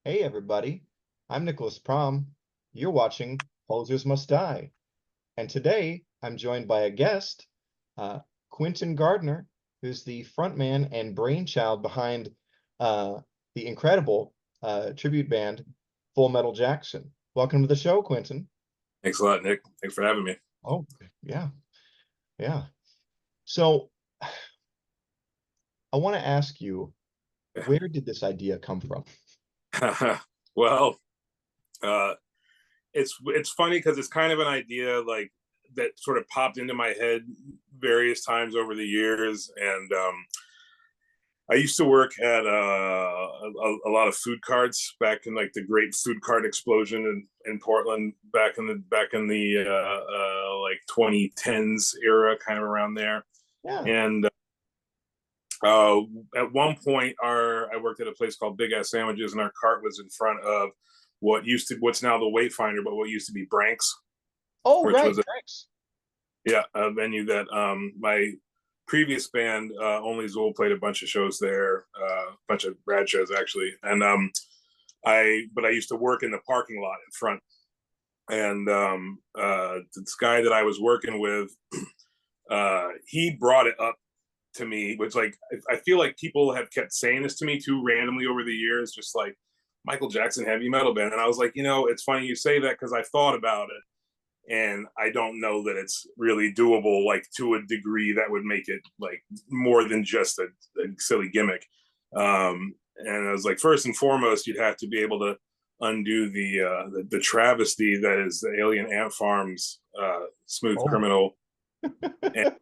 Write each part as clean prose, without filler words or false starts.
Hey everybody, I'm Nicholas Prom. You're watching Posers Must Die. And today I'm joined by a guest, uh, Quinton Gardner, who's the frontman and brainchild behind uh, the incredible tribute band Full Metal Jackson. Welcome to the show, Quinton. Thanks a lot, Nick. Thanks for having me. Oh, yeah, yeah. So I want to ask you, where did this idea come from? Well, uh, it's funny because it's kind of an idea like that sort of popped into my head various times over the years, and I used to work at a lot of food carts back in like the great food cart explosion in Portland back in the like 2010s era, kind of around there, Yeah. and Uh, at one point, I worked at a place called Big Ass Sandwiches, and our cart was in front of what's now the Wayfinder, but what used to be Branks, Oh, which right. was Thanks. a venue that my previous band Only Zool played a bunch of shows there, a bunch of rad shows actually, and I used to work in the parking lot in front, and this guy that I was working with, he brought it up to me, which like I feel like people have kept saying this to me too randomly over the years, just like Michael Jackson heavy metal band. And I was like, it's funny you say that because I thought about it and I don't know that it's really doable, like to a degree that would make it like more than just a silly gimmick. And I was like, first and foremost, you'd have to be able to undo the travesty that is the Alien Ant Farm's Smooth Oh. Criminal. And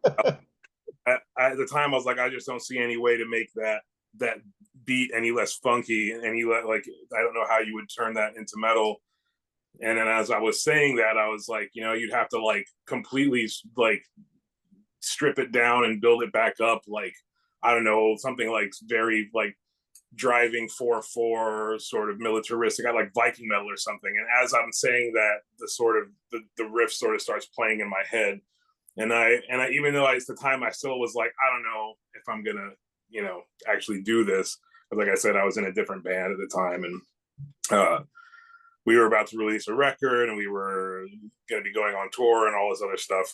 at the time I was like, I just don't see any way to make that beat any less funky, any like I don't know how you would turn that into metal. And then as I was saying that, I was like, you'd have to like completely like strip it down and build it back up, like I don't know, something like very like driving 4/4 sort of militaristic, I like Viking metal or something. And as I'm saying that, the riff sort of starts playing in my head, and I even though at the time I still was like, I don't know if I'm gonna, actually do this. But like I said, I was in a different band at the time, and we were about to release a record, and we were gonna be going on tour and all this other stuff.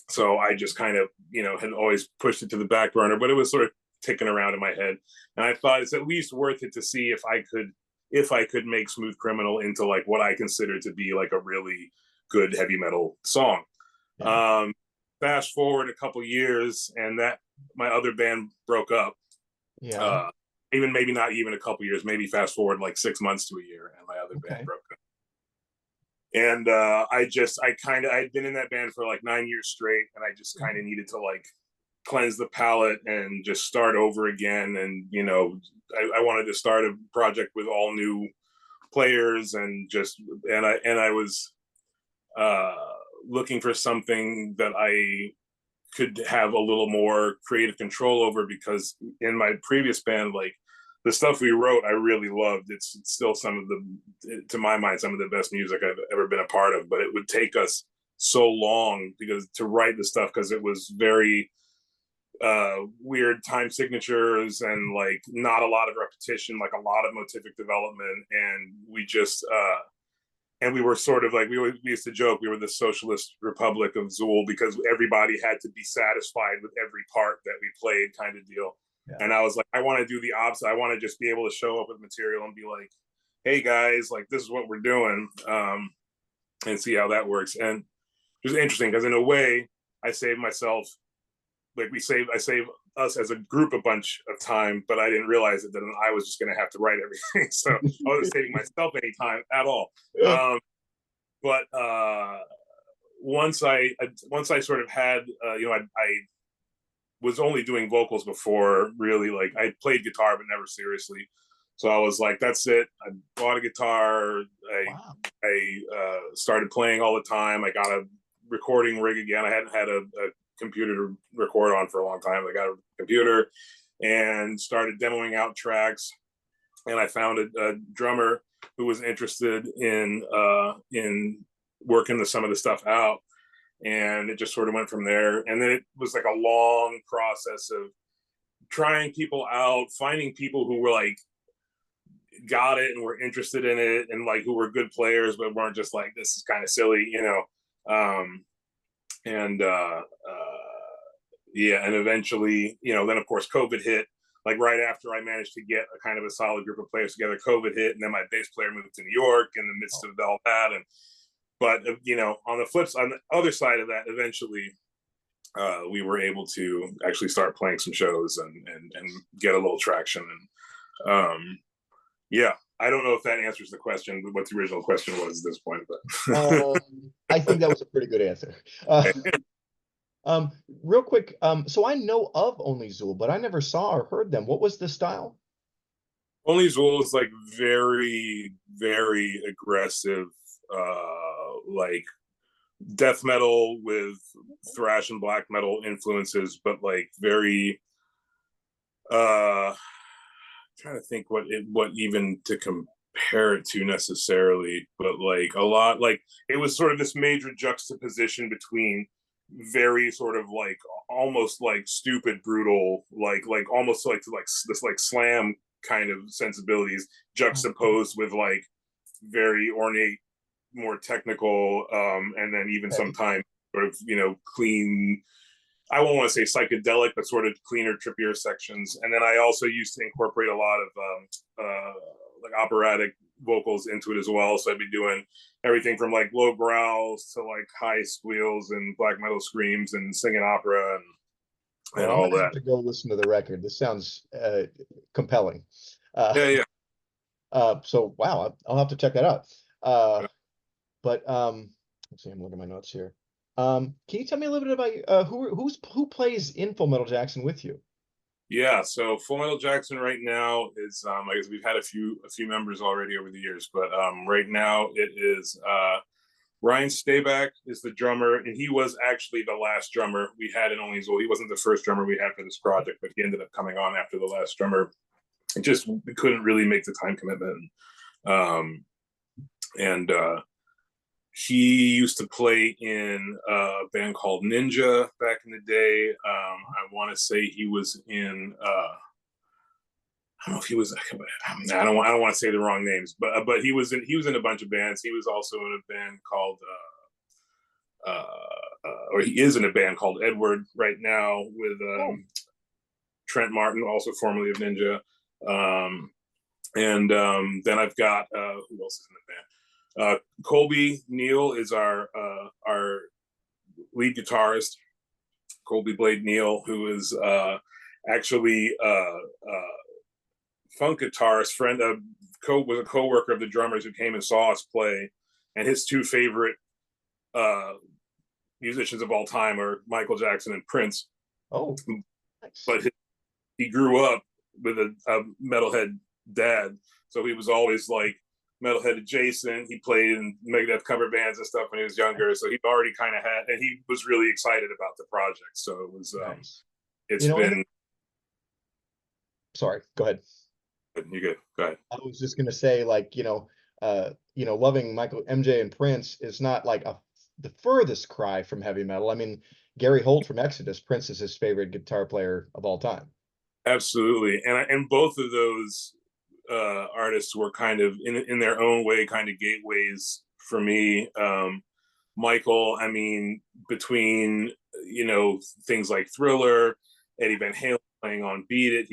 So I just kind of, had always pushed it to the back burner, but it was sort of ticking around in my head. And I thought it's at least worth it to see if I could make Smooth Criminal into like what I consider to be like a really good heavy metal song. Yeah. Fast forward a couple years, and that my other band broke up. Yeah. Uh, even maybe not even a couple years, maybe fast forward like 6 months to a year, and my other band Okay. broke up. And I'd been in that band for like 9 years straight, and I just kind of needed to like cleanse the palate and just start over again. And I wanted to start a project with all new players, and I was uh, looking for something that I could have a little more creative control over, because in my previous band, like the stuff we wrote, I really loved. It's still to my mind, some of the best music I've ever been a part of. But it would take us so long because to write the stuff, because it was very weird time signatures and like not a lot of repetition, like a lot of motivic development, and we were sort of like we used to joke we were the socialist republic of Zool, because everybody had to be satisfied with every part that we played, kind of deal. Yeah. And I was like, I want to do the opposite. I want to just be able to show up with material and be like, hey guys, like this is what we're doing, and see how that works. And it was interesting because in a way I saved myself, like I saved us as a group a bunch of time, but I didn't realize that then I was just going to have to write everything. So I wasn't saving myself any time at all. But once I sort of had, I was only doing vocals before, really. Like I played guitar, but never seriously. So I was like, that's it. I bought a guitar. Wow. I started playing all the time. I got a recording rig again. I hadn't had a computer to record on for a long time. I got a computer and started demoing out tracks. And I found a drummer who was interested in working some of the stuff out, and it just sort of went from there. And then it was like a long process of trying people out, finding people who were like got it and were interested in it, and like who were good players but weren't just like, this is kind of silly, you know. And yeah, and eventually, you know, then of course COVID hit. Like right after I managed to get a kind of a solid group of players together, COVID hit, and then my bass player moved to New York in the midst of all that. And but you know, on the other side of that, eventually we were able to actually start playing some shows and get a little traction. And yeah, I don't know if that answers the question, what the original question was at this point, but I think that was a pretty good answer. Real quick, so I know of Only Zool, but I never saw or heard them. What was the style? Only Zool is like very, very aggressive, like death metal with thrash and black metal influences, but like very trying to think what even to compare it to necessarily, but like a lot, like it was sort of this major juxtaposition between very sort of like almost like stupid brutal, like almost like this like slam kind of sensibilities juxtaposed with like very ornate, more technical, and then even Okay. sometimes sort of, you know, clean, I won't want to say psychedelic, but sort of cleaner, trippier sections. And then I also used to incorporate a lot of like operatic vocals into it as well. So I'd be doing everything from like low growls to like high squeals and black metal screams and singing opera and Well, I'm all gonna have that. to go listen to the record. This sounds compelling. Uh, Yeah, yeah. so wow, I'll have to check that out. But let's see, I'm looking at my notes here. Can you tell me a little bit about who plays in Full Metal Jackson with you? Yeah, so Full Metal Jackson right now is I guess we've had a few members already over the years, but right now it is Ryan Stayback is the drummer, and he was actually the last drummer we had in Only Zool. He wasn't the first drummer we had for this project, but he ended up coming on after the last drummer. It just, we couldn't really make the time commitment. And he used to play in a band called Ninja back in the day. I want to say he was in I don't know if he was. I don't want to say the wrong names, but he was in a bunch of bands. He was also in a band called or he is in a band called Edward right now with Trent Martin, also formerly of Ninja. And then I've got who else is in the band? Colby Neal is our lead guitarist. Colby Blade Neal, who is actually funk guitarist, friend of was a co-worker of the drummers who came and saw us play, and his two favorite musicians of all time are Michael Jackson and Prince. Oh, nice. But he grew up with a metalhead dad, so he was always like metalhead adjacent. He played in Megadeth cover bands and stuff when he was younger, so he already kind of had, and he was really excited about the project. So it was Nice. it's been. Sorry, go ahead. You good? Go ahead. I was just gonna say, like, loving Michael, MJ, and Prince is not like the furthest cry from heavy metal. I mean, Gary Holt from Exodus, Prince is his favorite guitar player of all time. Absolutely, and both of those artists were kind of in their own way kind of gateways for me. Michael, I mean, between things like Thriller, Eddie Van Halen playing on Beat It,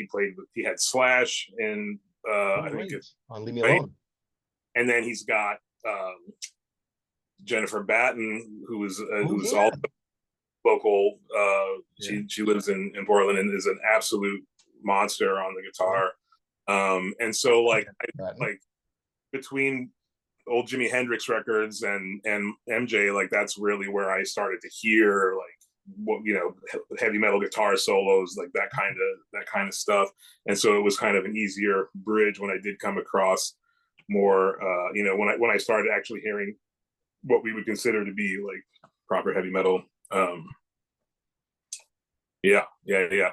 he had Slash and I think it's on Leave Me Alone, and then he's got Jennifer Batten, who's also local. She lives in Portland and is an absolute monster on the guitar. And so like between old Jimi Hendrix records and MJ, like that's really where I started to hear like what heavy metal guitar solos, like that kind of stuff. And so it was kind of an easier bridge when I did come across more when I started actually hearing what we would consider to be like proper heavy metal. Yeah.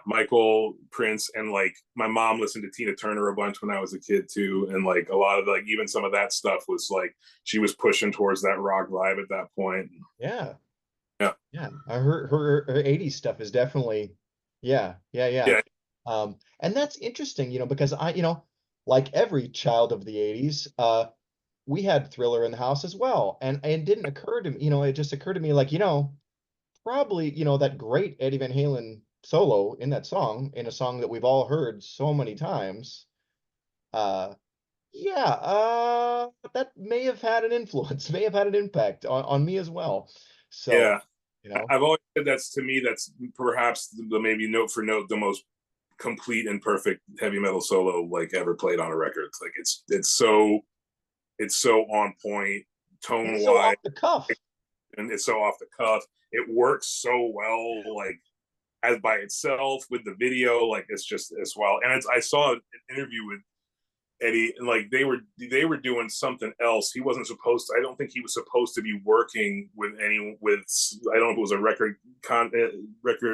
Michael, Prince, and like my mom listened to Tina Turner a bunch when I was a kid too, and like a lot of like even some of that stuff was like she was pushing towards that rock vibe at that point. Yeah. Her 80s stuff is definitely, yeah. And that's interesting, because like every child of the 80s, we had Thriller in the house as well. And it didn't occur to me, it just occurred to me like, probably, that great Eddie Van Halen solo in that song, in a song that we've all heard so many times. Uh, yeah, that may have had an influence, may have had an impact on me as well. So, Yeah, you know, I've always said that's, to me, that's perhaps the maybe note for note the most complete and perfect heavy metal solo like ever played on a record. It's like it's so on point and tone it's so wise, off the cuff. and it's so off the cuff. It works so well, like as by itself with the video. Like it's just as well. And I saw an interview with Eddie, and like they were doing something else. He wasn't supposed to. I don't think he was supposed to be working with any with. I don't know if it was a record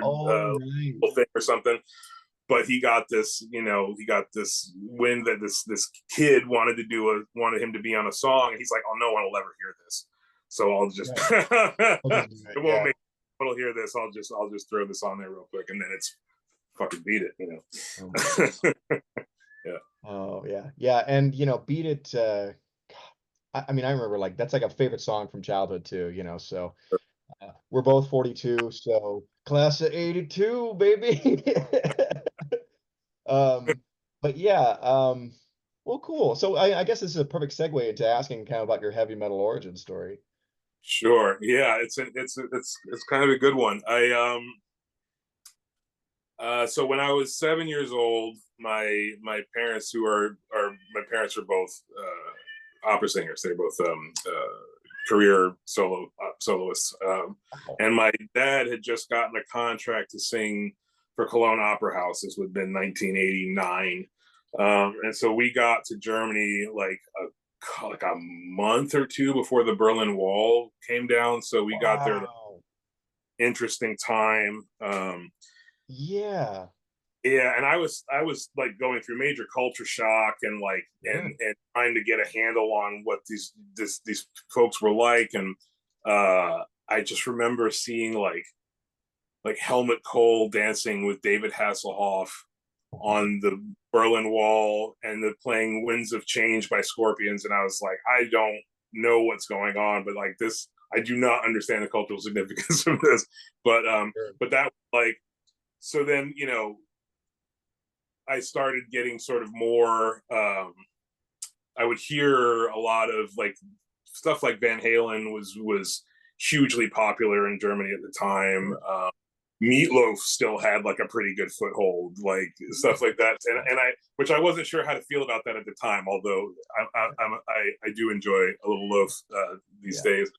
Oh, right. thing or something. But he got this, he got this wind that this kid wanted him to be on a song, and he's like, "Oh, no one will ever hear this, so I'll just Right. I'll just do it it. won't Yeah. make people hear this. I'll just throw this on there real quick, and then it's fucking beat Oh my God. it. Yeah, Oh yeah. Yeah. And Beat It, I mean, I remember like that's like a favorite song from childhood too, so we're both 42, so class of 82, baby. Um, but yeah, well, cool. So I guess this is a perfect segue into asking kind of about your heavy metal origin story. sure. Yeah, it's kind of a good one. So when I was 7 years old, my parents, my parents were both opera singers. They're both career soloists, Wow. and my dad had just gotten a contract to sing for Cologne Opera House. This would have been 1989, and so we got to Germany like a month or two before the Berlin Wall came down. So we got there. Wow. Interesting time. Yeah. Yeah, and I was like going through major culture shock, and like Yeah. and trying to get a handle on what these folks were like. And I just remember seeing like Helmut Kohl dancing with David Hasselhoff on the Berlin Wall, and the playing Winds of Change by Scorpions, and I was like, I don't know what's going on, but like this, I do not understand the cultural significance of this. Sure. But that, like, so then, I started getting sort of more. I would hear a lot of like stuff like Van Halen was hugely popular in Germany at the time. Meatloaf still had like a pretty good foothold, like stuff like that, and which I wasn't sure how to feel about that at the time. Although I do enjoy a little loaf these Yeah. days,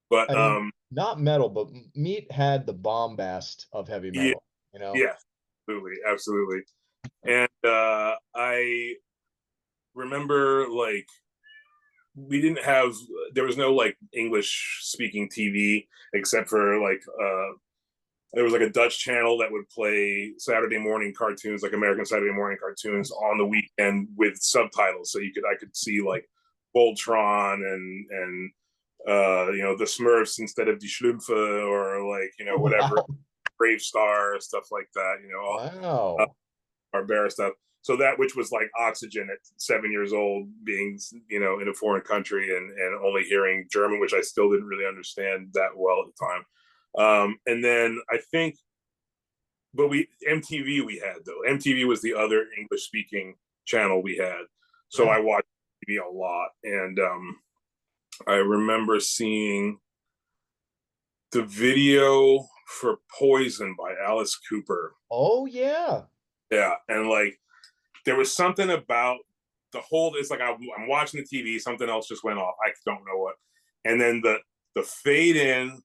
but I mean, not metal, but Meat had the bombast of heavy yeah, metal, you know? yeah, absolutely, absolutely. And I remember like we didn't have there was no like English speaking TV except for like there was like a Dutch channel that would play Saturday morning cartoons, like American Saturday morning cartoons on the weekend with subtitles. So I could see like Voltron and the Smurfs instead of Die Schlümpfe, or like, whatever, Wow. Brave Star, stuff like that, all Wow. Barbera stuff. So that, which was like oxygen at 7 years old, being, in a foreign country, and only hearing German, which I still didn't really understand that well at the time. And then I think, but MTV we had though. MTV was the other English speaking channel we had. So Yeah. I watched TV a lot. And I remember seeing the video for Poison by Alice Cooper. Oh yeah. Yeah. And like, there was something about the whole, it's like I'm watching the TV, something else just went off. I don't know what. And then the fade in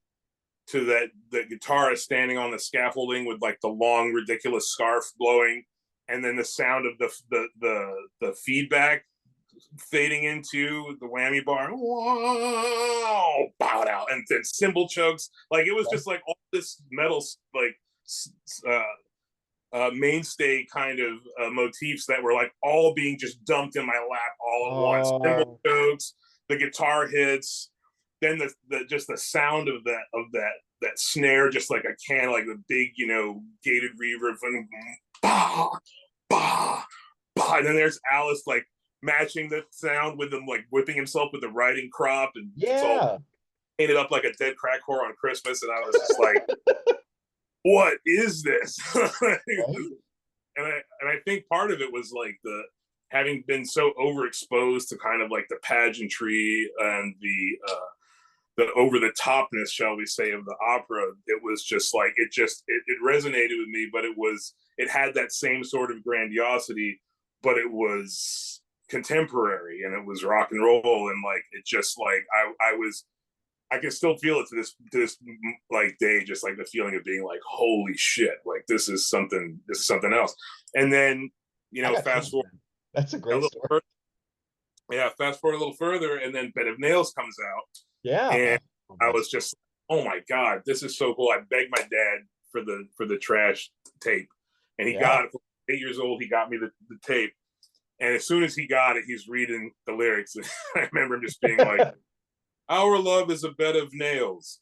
to that, the guitarist standing on the scaffolding with like the long ridiculous scarf blowing, and then the sound of the feedback fading into the whammy bar, wow, bowed out, and then cymbal chokes. Like, it was just like all this metal, like mainstay kind of motifs that were like all being just dumped in my lap all at once. Cymbal Oh, chokes, the guitar hits, then the just the sound of that snare, just like a can, like the big, gated reverb, and bah, bah, bah. And then there's Alice like matching the sound with him like whipping himself with the riding crop, and it's all Yeah. painted up like a dead crack whore on Christmas, and I was just like, "What is this?" Right? And I think part of it was like the having been so overexposed to kind of like the pageantry and the over the topness, shall we say, of the opera. It was just like it resonated with me, but it had that same sort of grandiosity, but it was contemporary and it was rock and roll, and like it just like I can still feel it to this like day, just like the feeling of being like, holy shit, like this is something else. And then, you I know, got fast chills, forward man. That's a a great little story. further, yeah, fast forward a little further, and then Bed of Nails comes out, Yeah. and Oh, I that's was just, oh my god, this is so cool. I begged my dad for the trash tape, and he yeah. got it. 8 years old, he got me the tape, and as soon as he got it, he's reading the lyrics. I remember him just being like, "Our love is a bed of nails.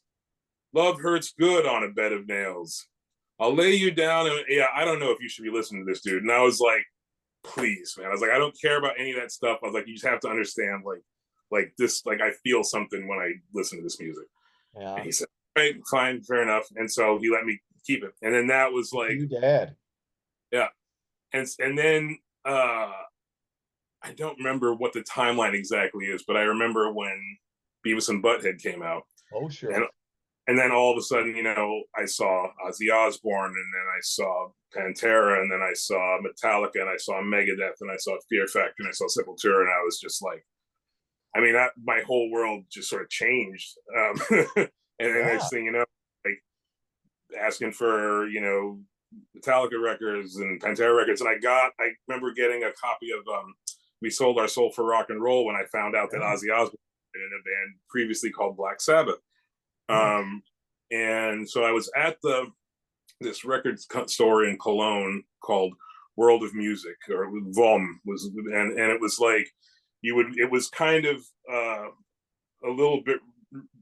Love hurts good on a bed of nails. I'll lay you down and yeah, I don't know if you should be listening to this dude." And I was like, please, man. I was like, I don't care about any of that stuff. I was like, you just have to understand, like this, like I feel something when I listen to this music. And Yeah. he said, right, fine, fair enough. And so he let me keep it. And then that was like, You dad. yeah. And then I don't remember what the timeline exactly is, but I remember when Beavis and Butthead came out. Oh, And sure. and then all of a sudden, you know, I saw Ozzy Osbourne, and then I saw Pantera, and then I saw Metallica, and I saw Megadeth, and I saw Fear Factor, and I saw Sepultura, and I was just like, I mean, my whole world just sort of changed. And then Yeah. next thing you know, like asking for, you know, Metallica records and Pantera records, and I remember getting a copy of "We Sold Our Soul for Rock and Roll" when I found out that Yeah. Ozzy Osbourne was in a band previously called Black Sabbath. Nice. And so I was at this record store in Cologne called World of Music, or VOM was, and it was like it was kind of a little bit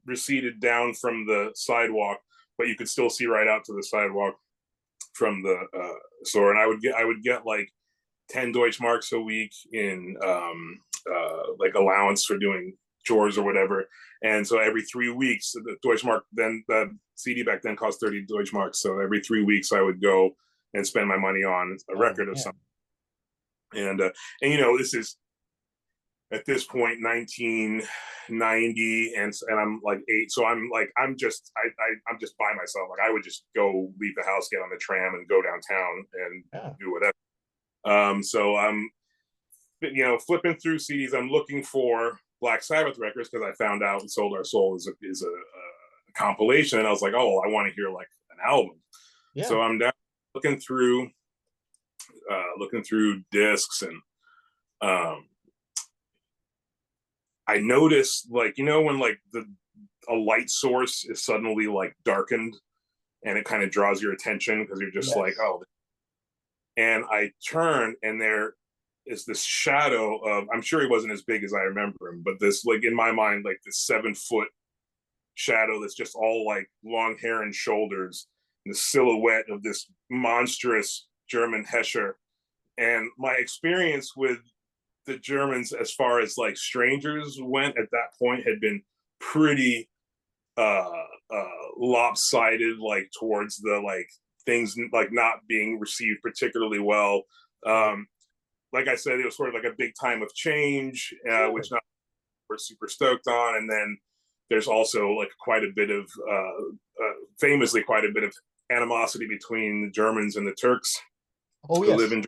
receded down from the sidewalk, but you could still see right out to the sidewalk from the store. And I would get like 10 Deutschmarks a week in like allowance for doing chores or whatever. And so every 3 weeks, the Deutschmark, then the CD back then cost 30 Deutschmarks. So every 3 weeks I would go and spend my money on a Oh, record of man. something. And you know, this is at this point 1990, and I'm like 8. So I'm like, I'm just by myself. Like I would just go leave the house, get on the tram and go downtown and Yeah. do whatever. So I'm, you know, flipping through CDs. I'm looking for Black Sabbath records because I found out "Sold Our Soul" is a compilation, and I was like, oh, I want to hear like an album. Yeah. So I'm down looking through discs, and I noticed, like, you know, when like a light source is suddenly like darkened, and it kind of draws your attention because you're just like, Yes. oh. And I turn, and there is this shadow of, I'm sure he wasn't as big as I remember him, but this, like, in my mind, like this 7 foot shadow that's just all like long hair and shoulders, and the silhouette of this monstrous German Hesher. And my experience with the Germans, as far as like strangers went at that point, had been pretty uh lopsided, like towards the like things like not being received particularly well. Right. Like I said, it was sort of like a big time of change, Sure. which not we're super stoked on. And then there's also like quite a bit of famously quite a bit of animosity between the Germans and the Turks Oh, who live yes. in.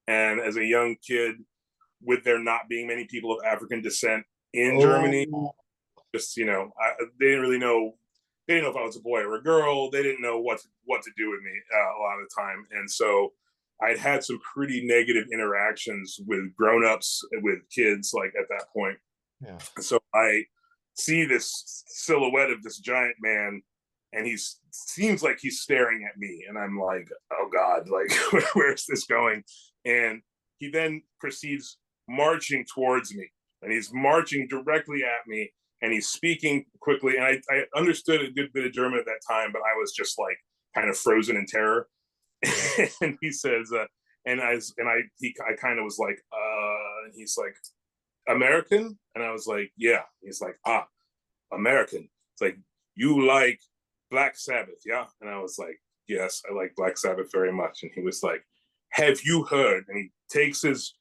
And as a young kid, with there not being many people of African descent in Germany, Oh, just, you know, they didn't really know. They didn't know if I was a boy or a girl. They didn't know what to do with me a lot of the time. And so I'd had some pretty negative interactions with grown-ups, with kids, like at that point. yeah. So I see this silhouette of this giant man, and he seems like he's staring at me, and I'm like, oh god, like where's this going? And he then proceeds marching towards me, and he's marching directly at me, and he's speaking quickly, and I understood a good bit of German at that time, but I was just like kind of frozen in terror. Yeah. And he says, I kind of was like, and he's like, American? And I was like, yeah. He's like, American. It's like, you like Black Sabbath, yeah? And I was like, yes, I like Black Sabbath very much. And he was like, have you heard? And he takes his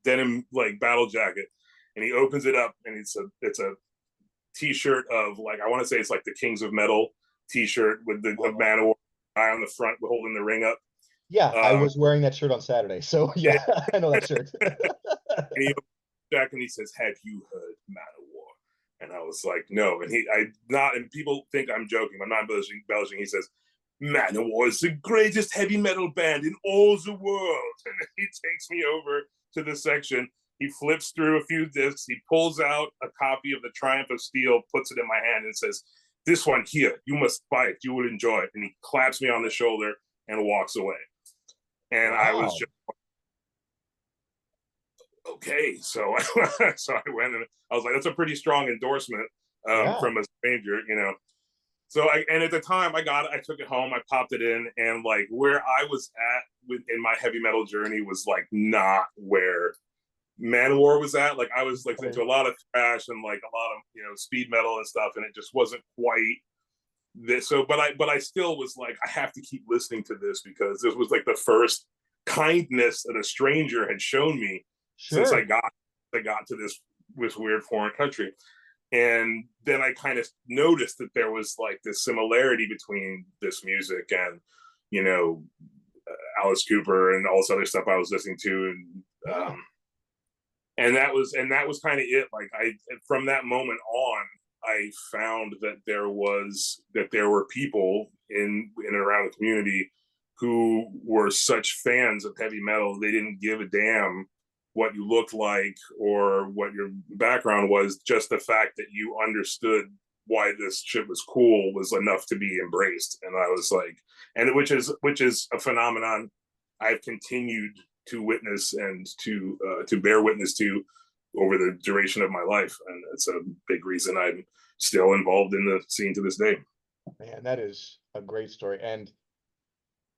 denim like battle jacket and he opens it up, and it's a t-shirt of, like, I want to say it's like the Kings of Metal t-shirt with the Man of War guy on the front holding the ring up. Yeah, I was wearing that shirt on Saturday, so yeah, I know that shirt. And he opens back and he says, have you heard Man of War? And I was like, no. And and people think I'm joking. I'm not embellishing. He says, Man of War is the greatest heavy metal band in all the world. And he takes me over to the section. He flips through a few discs. He pulls out a copy of The Triumph of Steel, puts it in my hand, and says, this one here, you must buy it. You will enjoy it. And he claps me on the shoulder and walks away. And I was just, okay. So I went, and I was like, that's a pretty strong endorsement from a stranger, you know. So and at the time I took it home, I popped it in, and like where I was at in my heavy metal journey was like not where Manowar was at. Like I was like into a lot of thrash and like a lot of, you know, speed metal and stuff, and it just wasn't quite this. So but I still was like, I have to keep listening to this, because this was like the first kindness that a stranger had shown me since I got to this weird foreign country. And then I kind of noticed that there was like this similarity between this music and, you know, Alice Cooper and all this other stuff I was listening to, and that was kind of it. Like from that moment on, I found that there were people in and around the community who were such fans of heavy metal, they didn't give a damn what you looked like or what your background was. Just the fact that you understood why this shit was cool was enough to be embraced. And I was like, and which is a phenomenon I've continued to witness and to bear witness to over the duration of my life. And it's a big reason I'm still involved in the scene to this day. Man, that is a great story. And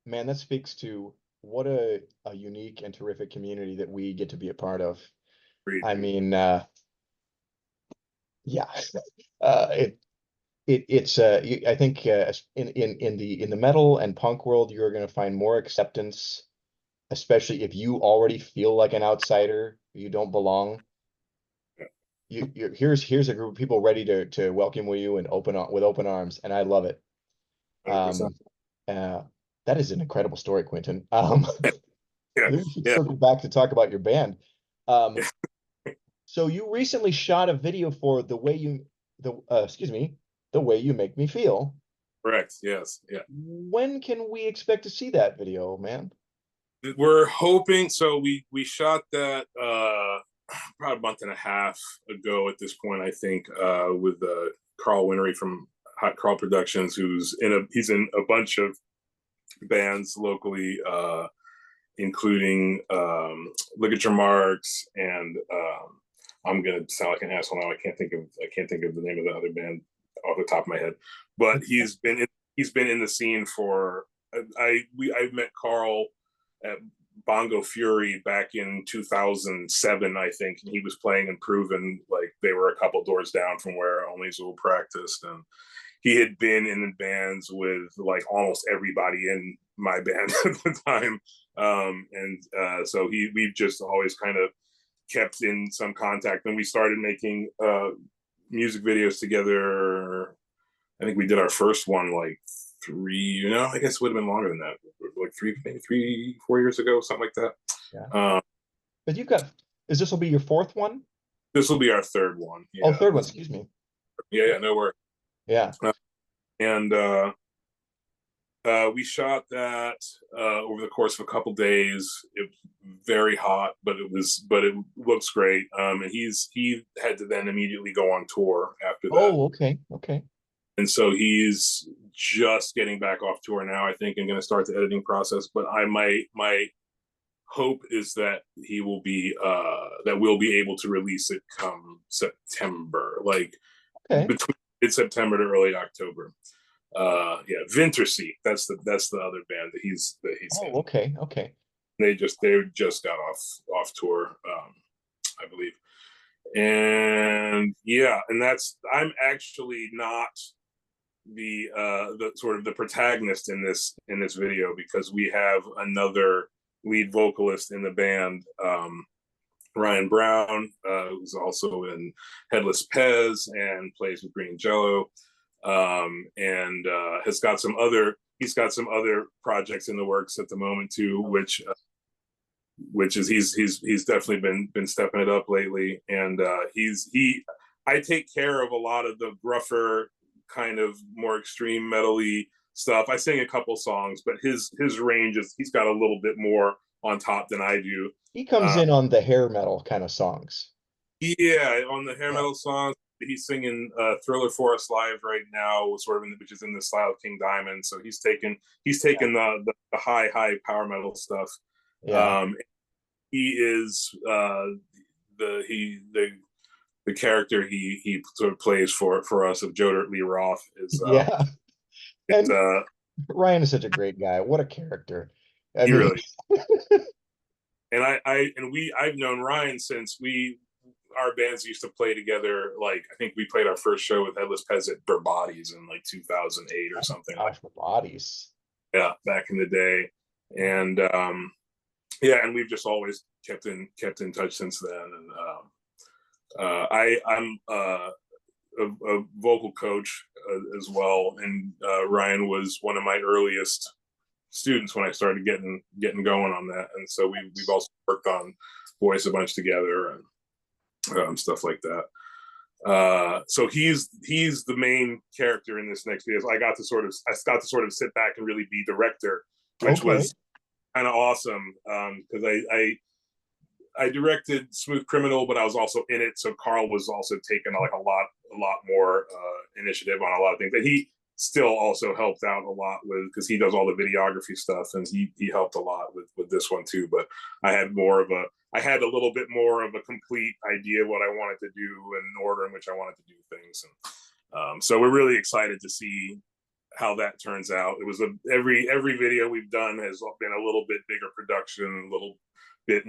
man, that speaks to what a unique and terrific community that we get to be a part of. Great. I mean, yeah, it's I think in the metal and punk world, you're going to find more acceptance, especially if you already feel like an outsider, you don't belong. Here's a group of people ready to welcome you and with open arms, and I love it. That is an incredible story, Quinton. Maybe we should circle back to talk about your band. So you recently shot a video for the way you make me feel. Correct. Yes. Yeah. When can we expect to see that video, man? We're hoping. So we shot that probably a month and a half ago at this point, I think, with Carl Winery from Hot Carl Productions, he's in a bunch of bands locally, including Ligature Marks, and I'm gonna sound like an asshole now. I can't think of the name of the other band off the top of my head, but he's been in the scene for. I met Carl at Bongo Fury back in 2007, I think, and he was playing in Proven. Like they were a couple doors down from where Only Zool practiced, and he had been in the bands with like almost everybody in my band at the time. So we've just always kind of kept in some contact, and we started making music videos together. I think we did our first one like I guess it would have been longer than that, like maybe 4 years ago, something like that. Yeah. But this will be your fourth one? This will be our third one. Yeah. Oh, third one, excuse me. Yeah, no worries. Yeah. And we shot that over the course of a couple days. It was very hot, but it looks great. And he had to then immediately go on tour after that. Oh, okay. And so he's just getting back off tour now, I think, and going to start the editing process. But my hope is that he will be that we'll be able to release it come September, like between mid-September to early October. Vintersea. That's the other band that he's in. Okay. They just got off tour. I believe. And yeah, and I'm actually not the sort of the protagonist in this video, because we have another lead vocalist in the band, Ryan Brown, who's also in Headless Pez and plays with Green Jello, and he's got some other projects in the works at the moment too, which is he's definitely been stepping it up lately, and I take care of a lot of the gruffer, kind of more extreme metal-y stuff. I sing a couple songs, but his range is, he's got a little bit more on top than I do. He comes in on the hair metal kind of songs. Yeah, on the hair Yeah. metal songs, he's singing Thriller for Us Live right now, sort of which is in the style of King Diamond. So he's taken the high power metal stuff. Yeah. Um, he is the character he sort of plays for us of Joe Dirt Lee Roth is Yeah. it's And Ryan is such a great guy. What a character. I he mean, really, and I've known Ryan since our bands used to play together. Like, I think we played our first show with Headless Pez at Bodies in like 2008 or something like gosh, for bodies. yeah, back in the day. And yeah, and we've just always kept in touch since then. And I'm a vocal coach as well, and Ryan was one of my earliest students when I started getting going on that, and so we've also worked on voice a bunch together and stuff like that. So he's the main character in this next video. So I got to sort of sit back and really be director, which Okay. was kind of awesome, because I directed Smooth Criminal, but I was also in it. So Carl was also taking like a lot more initiative on a lot of things that he still also helped out a lot with, because he does all the videography stuff, and he helped a lot with this one too. But I had a little bit more of a complete idea of what I wanted to do and an order in which I wanted to do things. And so we're really excited to see how that turns out. It was every video we've done has been a little bit bigger production, a little bit,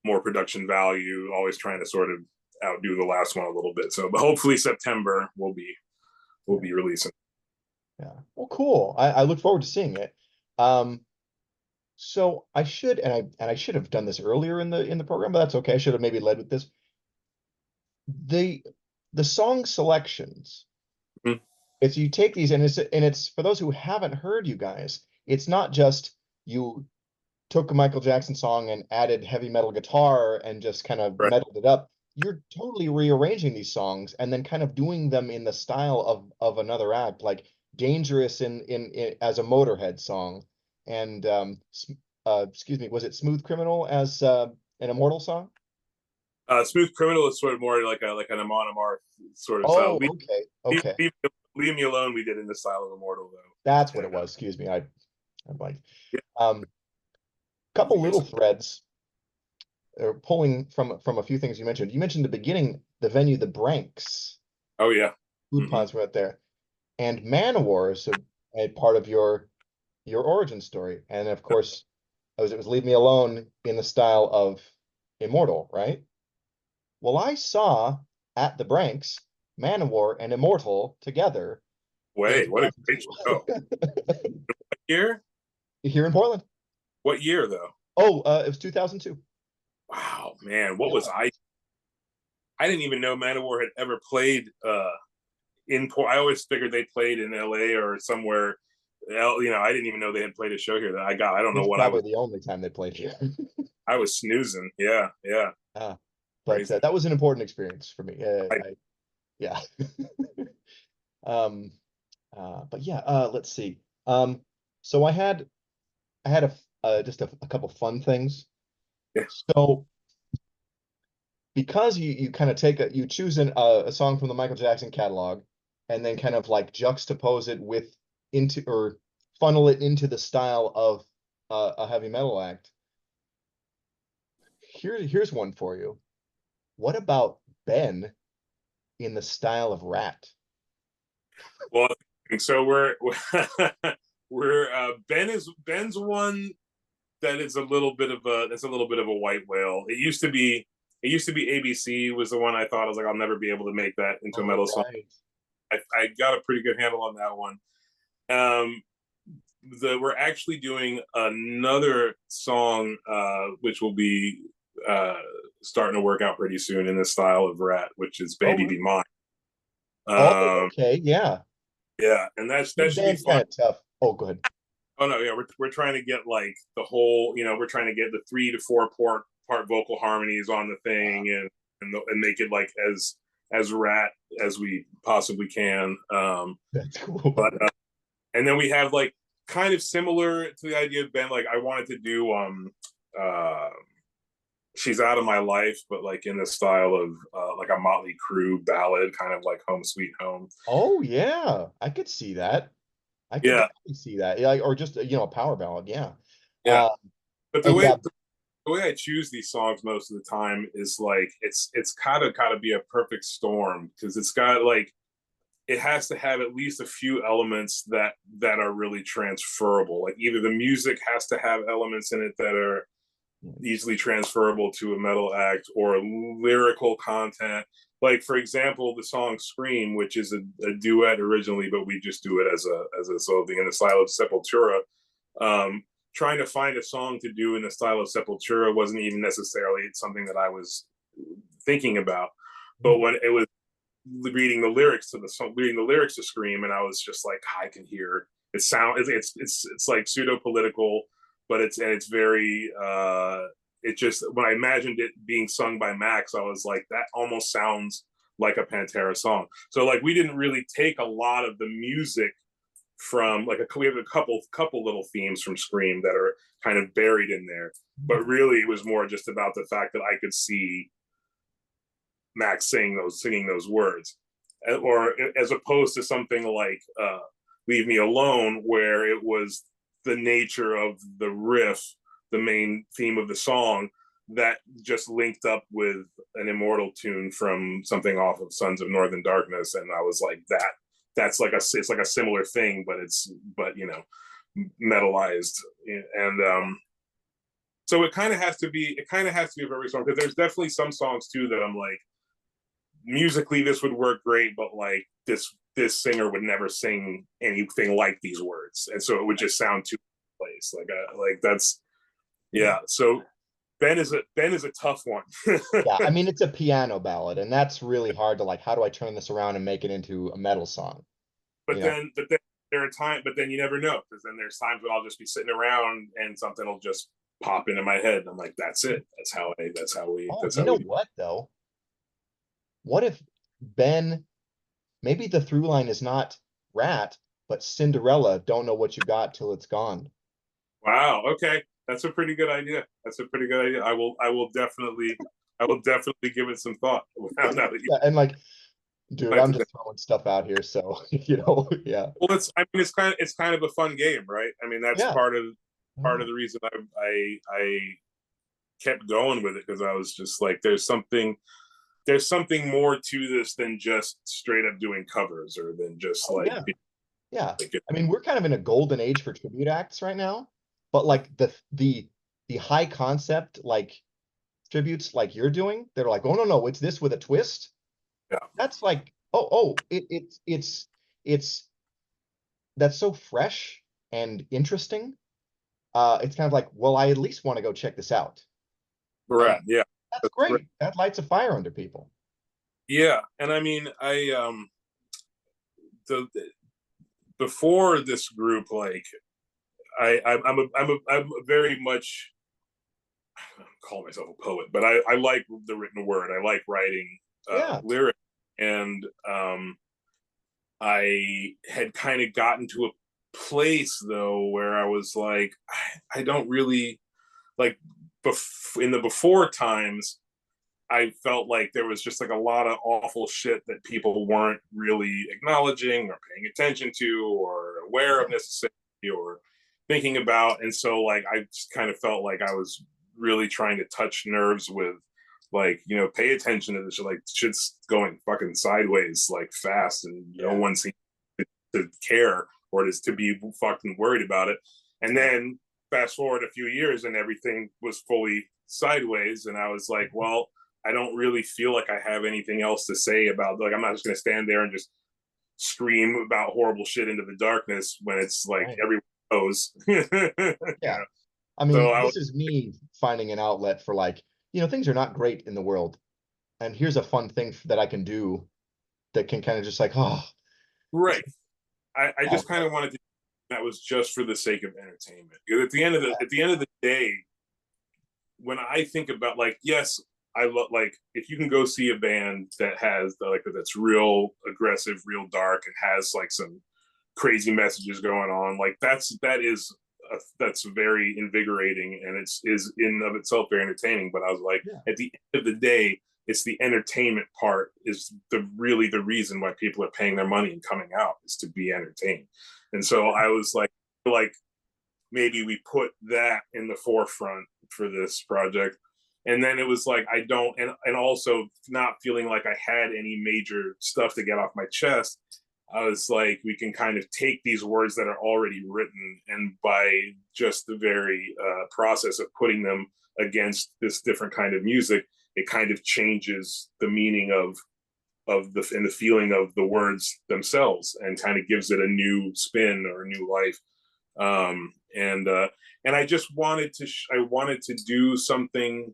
more production value, always trying to sort of outdo the last one a little bit. So, but hopefully September we'll be releasing. Yeah. Well, cool. I look forward to seeing it. So I should, and I should have done this earlier in the program, but that's okay. I should have maybe led with this. The song selections. Mhm. If you take these, and it's for those who haven't heard you guys, it's not just you took a Michael Jackson song and added heavy metal guitar and just kind of Right. metaled it up. You're totally rearranging these songs and then kind of doing them in the style of another act, like Dangerous in as a Motorhead song, and excuse me, was it Smooth Criminal as an Immortal song? Smooth Criminal is sort of more like an Amon Amarth sort of style. Oh, okay, Leave, okay. leave Me Alone we did in the style of Immortal That's though. what it And was. Excuse me. I'm like, yeah, couple little threads pulling from a few things you mentioned. You mentioned the beginning, the venue, the Branks. oh yeah. Food Mm-hmm. pods right there. And Manowar is a part of your origin story. And of course, it was Leave Me Alone in the style of Immortal, right? Well, I saw at the Branks Manowar and Immortal together in What a great show. 2002 What year? here in Portland. What year though? Oh, it was 2002. Wow, man, what was Yeah. I didn't even know Manowar had ever played in Port. I always figured they played in LA or somewhere. I didn't even know they had played a show here. I don't know It's what probably the only time they played here. I was snoozing. Yeah, yeah, But crazy. that was an important experience for me. Yeah. Um, but yeah, let's see. So I had just a couple fun things. Yeah. So because you kind of you choose a song from the Michael Jackson catalog and then kind of like juxtapose it with into or funnel it into the style of a heavy metal act. Here's one for you. What about Ben in the style of Rat? Well, so we're Ben's one. that is a little bit of a white whale. It used to be ABC was the one I thought I was like I'll never be able to make that into a Oh, metal song. right. I got a pretty good handle on that one. Um, we're actually doing another song, which will be uh, starting to work out pretty soon in the style of Rat, which is Oh, "Baby Be Mine." oh, Um, okay, yeah. yeah, and that Big should be band's fun. kind of tough. Oh, go ahead. Oh no, yeah, we're trying to get like the whole, we're trying to get the 3 to 4 part vocal harmonies on the thing, and make it like as rat as we possibly can. That's cool. But and then we have like kind of similar to the idea of Ben. Like I wanted to do uh She's Out of My Life, but like in the style of like a Motley Crue ballad, kind of like Home Sweet Home. Oh, yeah. I could see that. I could Yeah, definitely see that. Yeah, or just a power ballad. Yeah. yeah. Uh, But and yeah, the way I choose these songs most of the time is like it's gotta be a perfect storm, because it's got like it has to have at least a few elements that are really transferable. Like either the music has to have elements in it that are easily transferable to a metal act, or lyrical content. Like for example, the song "Scream," which is a duet originally, but we just do it as a solo thing in the style of Sepultura. Um, Trying to find a song to do in the style of Sepultura wasn't even necessarily something that I was thinking about. But when it was reading the lyrics to Scream, and I was just like, I can hear it sound. It's like pseudo political, but it's very. It just when I imagined it being sung by Max, I was like, that almost sounds like a Pantera song. So like we didn't really take a lot of the music from like we have a couple little themes from Scream that are kind of buried in there, but really it was more just about the fact that I could see Max singing those words, or as opposed to something like "Leave Me Alone," where it was the nature of the riff, the main theme of the song, that just linked up with an Immortal tune from something off of Sons of Northern Darkness, and I was like that's like it's like a similar thing, but metalized, and so it kind of has to be a very song, because there's definitely some songs too that I'm like, musically this would work great, but like this singer would never sing anything like these words, and so it would just sound too place. Like that's yeah. So Ben is a tough one. yeah, I mean it's a piano ballad, and that's really hard to like, how do I turn this around and make it into a metal song? but You know? then but then there are times, but then you never know, because then there's times when I'll just be sitting around and something will just pop into my head. I'm like, that's it. Oh, That's you how know we. what though? What if Ben, maybe the through line is not Rat, but Cinderella, don't know what you got till it's gone. Wow. Okay, that's a pretty good idea. That's a pretty good idea. I will definitely give it some thought. Now that you Yeah, and like, dude, like I'm to just think. throwing stuff out here, so yeah. Well, it's kind of a fun game, right? I mean, that's Yeah. part of the reason I kept going with it, because I was just like, there's something more to this than just straight up doing covers, or than just Oh like, yeah. Yeah. like I mean, we're kind of in a golden age for tribute acts right now, but like the high concept like tributes like you're doing, they're like, oh no, it's this with a twist. yeah, That's like, it's that's so fresh and interesting. It's kind of like, well, I at least want to go check this out. And correct, yeah, that's that's great. great. That lights a fire under people. Yeah, and I mean, the before this group, like I'm a very much, I call myself a poet, but I like the written word. I like writing Yeah. lyrics, and I had kind of gotten to a place though where I was like, I don't really like in the before times. I felt like there was just like a lot of awful shit that people weren't really acknowledging or paying attention to or aware of necessarily, or thinking about. And so like I just kind of felt like I was really trying to touch nerves with, like, pay attention to this shit. Like shit's going fucking sideways like fast, and no Yeah. one seems to care, or to be fucking worried about it. And then fast forward a few years and everything was fully sideways, and I was like, well, I don't really feel like I have anything else to say about, like, I'm not just going to stand there and just scream about horrible shit into the darkness when it's like Right. everyone knows. You Yeah. know? I So mean, I was this is me finding an outlet for like, things are not great in the world. And here's a fun thing that I can do that can kind of just like, oh, right. I yeah, just kind of wanted to, that was just for the sake of entertainment. Because at the end of the day, when I think about, like, yes, I love, like, if you can go see a band that has like that's real aggressive, real dark, and has like some crazy messages going on, like that's very invigorating, and it's is in of itself very entertaining. But I was like, yeah, at the end of the day, it's the entertainment part is really the reason why people are paying their money and coming out, is to be entertained. And so I was like maybe we put that in the forefront for this project. And then it was like, I don't, and also not feeling like I had any major stuff to get off my chest. I was like, we can kind of take these words that are already written, and by just the very process of putting them against this different kind of music, it kind of changes the meaning of the and the feeling of the words themselves, and kind of gives it a new spin or a new life. And I just wanted to I wanted to do something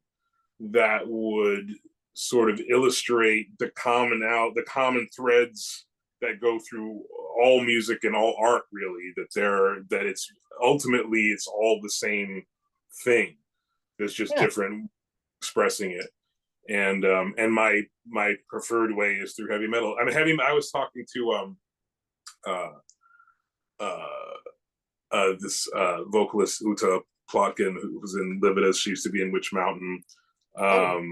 that would sort of illustrate the common threads that go through all music and all art, really, that it's ultimately it's all the same thing. There's just yeah. different expressing it. And my preferred way is through heavy metal. I mean, I was talking to uh uh this vocalist Uta Plotkin, who was in Livid as she used to be in Witch Mountain, Oh,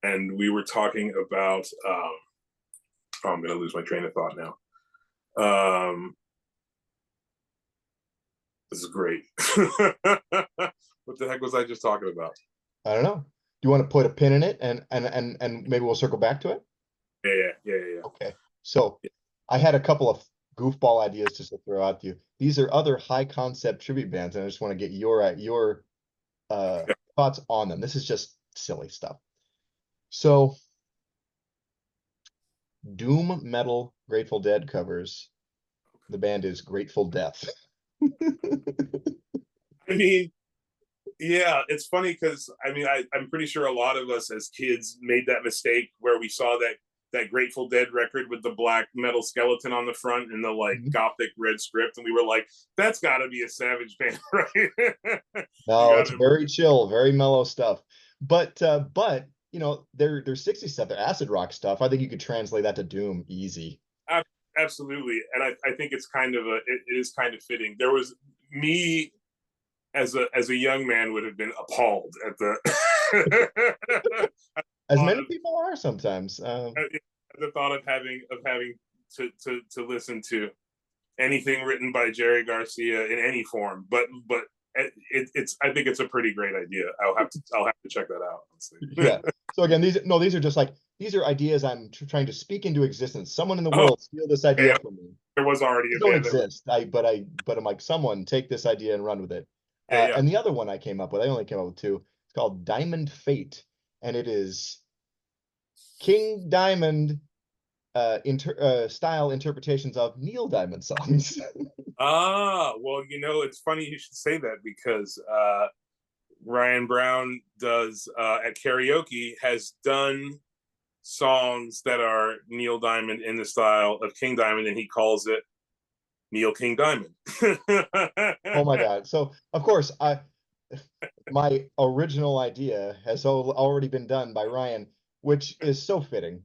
and we were talking about. Oh, I'm going to lose my train of thought now. This is great. What the heck was I just talking about? I don't know. Do you want to put a pin in it and maybe we'll circle back to it? Yeah. Okay. So I had a couple of goofball ideas just to throw out to you. These are other high concept tribute bands, and I just want to get your thoughts on them. This is just silly stuff. So doom metal Grateful Dead covers. The band is Grateful Death. I mean, yeah, it's funny because I mean, I'm pretty sure a lot of us as kids made that mistake where we saw that Grateful Dead record with the black metal skeleton on the front and the like Mhm. gothic red script, and we were like, "That's got to be a Savage band, right?" You No, got it's to, very chill, very mellow stuff. But their 60s stuff, their acid rock stuff, I think you could translate that to doom easy. absolutely, and I think it's kind of it is kind of fitting. There was me as a young man would have been appalled at the As thought many of people are sometimes. the thought of having to listen to anything written by Jerry Garcia in any form. But it's I think it's a pretty great idea. I'll have to check that out. Honestly. Yeah. So again, these are just like these are ideas I'm trying to speak into existence. Someone in the Oh, world steal this okay. idea from me. There was already They a don't band that. exist. But I'm like, someone take this idea and run with it. Yeah. And the other one I came up with, I only came up with two. It's called Diamond Fate, and it is King Diamond style interpretations of Neil Diamond songs. Well, it's funny you should say that because Ryan Brown does at karaoke has done songs that are Neil Diamond in the style of King Diamond, and he calls it Neil King Diamond. Oh my God. So of course my original idea has already been done by Ryan, which is so fitting.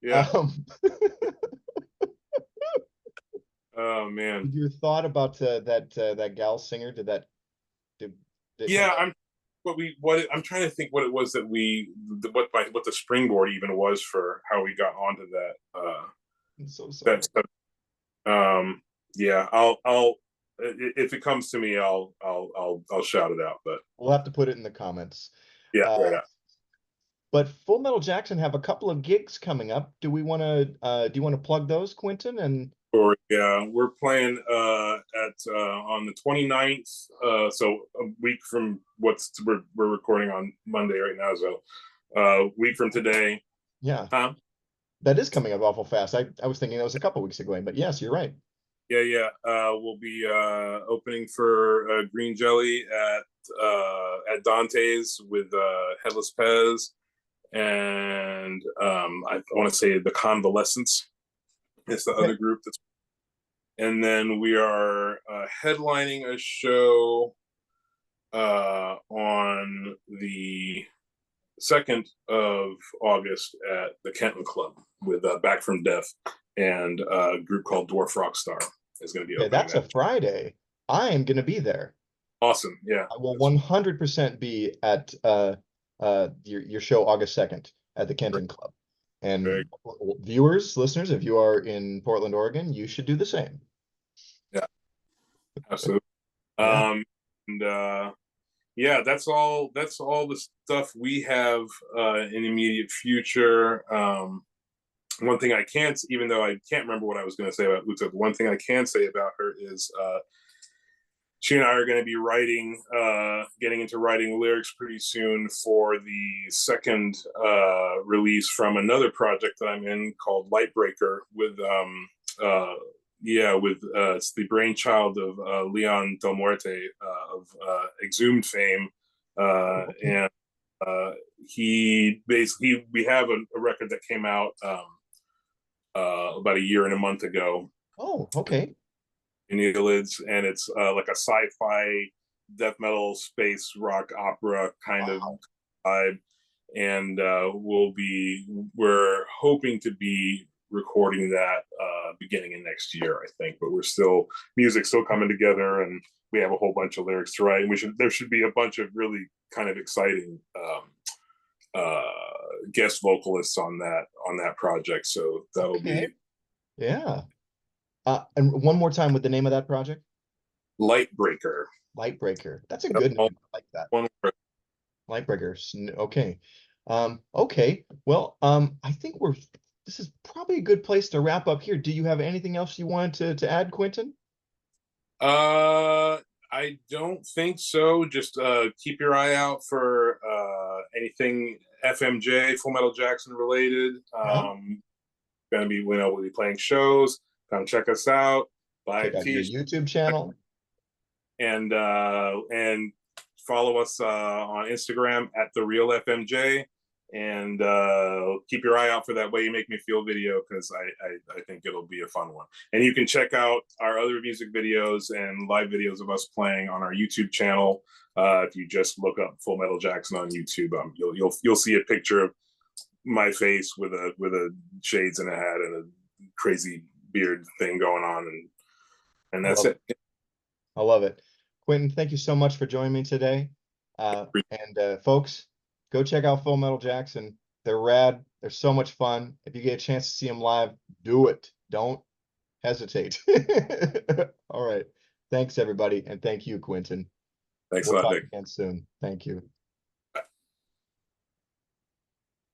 Yeah. Um, Oh man. did you thought about that gal singer? Did, did it kind Yeah. of I'm trying to think what it was that what the springboard even was for how we got onto that I'm so sorry. that stuff. Um, yeah. I'll if it comes to me, I'll shout it out. But We'll have to put it in the comments. yeah, Uh, right. but Full Metal Jackson have a couple of gigs coming up. Do you want to plug those, Quinton? And Or yeah, we're playing at on the 29th. So a week from we're recording on Monday right now. So week from today. Yeah, Huh? that is coming up awful fast. I was thinking that was a couple weeks ago, but yes, you're right. Yeah, yeah. We'll be opening for Green Jelly at Dante's with Headless Pez and I want to say the Convalescents. It's the Okay. other group that's. And then we are headlining a show on the 2nd of August at the Kenton Club with Back from Death and a group called Dwarf Rockstar is going to be Okay, opening that's a that. Friday. I am going to be there. Awesome. Yeah. I will 100% be at your show August 2nd at the Very, Kenton Club. very, And viewers, listeners, if you are in Portland, Oregon, you should do the same. yeah, absolutely. Yeah. And yeah, that's all the stuff we have in immediate future. One thing I can't, even though I can't remember what I was going to say about Luta, one thing I can say about her is she and I are going to be writing, getting into writing lyrics pretty soon for the second release from another project that I'm in called Lightbreaker with, it's the brainchild of Leon Del Muerte of Exhumed fame. And we have a record that came out about a year and a month ago Oh, okay. in the lids, and it's like a sci-fi death metal space rock opera kind of Wow. vibe. And we're hoping to be recording that beginning of next year, I think. But music's still coming together, and we have a whole bunch of lyrics to write. And there should be a bunch of really kind of exciting uh, guest vocalists on that project. So that'll be Okay. Yeah. And one more time with the name of that project? Lightbreaker. Lightbreaker. That's a good name. I like that. One word. Lightbreakers. Okay. Okay. Well, I think this is probably a good place to wrap up here. Do you have anything else you wanted to add, Quinton? Uh, I don't think so. Just keep your eye out for anything FMJ, Full Metal Jackson related. Uh-huh. Gonna be we'll be playing shows. Come check us out. Buy a Check out your t-shirt YouTube channel. and follow us on Instagram at the real FMJ. And keep your eye out for that Way You Make Me Feel video because I think it'll be a fun one. And you can check out our other music videos and live videos of us playing on our YouTube channel. If you just look up Full Metal Jackson on YouTube, you'll see a picture of my face with a shades and a hat and a crazy beard thing going on, and I that's love it. it. I love it. Quinton, thank you so much for joining me today. And folks, go check out Full Metal Jackson. They're rad. They're so much fun. If you get a chance to see them live, do it. Don't hesitate. All right. Thanks, everybody. And thank you, Quinton. Thanks a We'll lot, talk Nick. again soon. Thank you.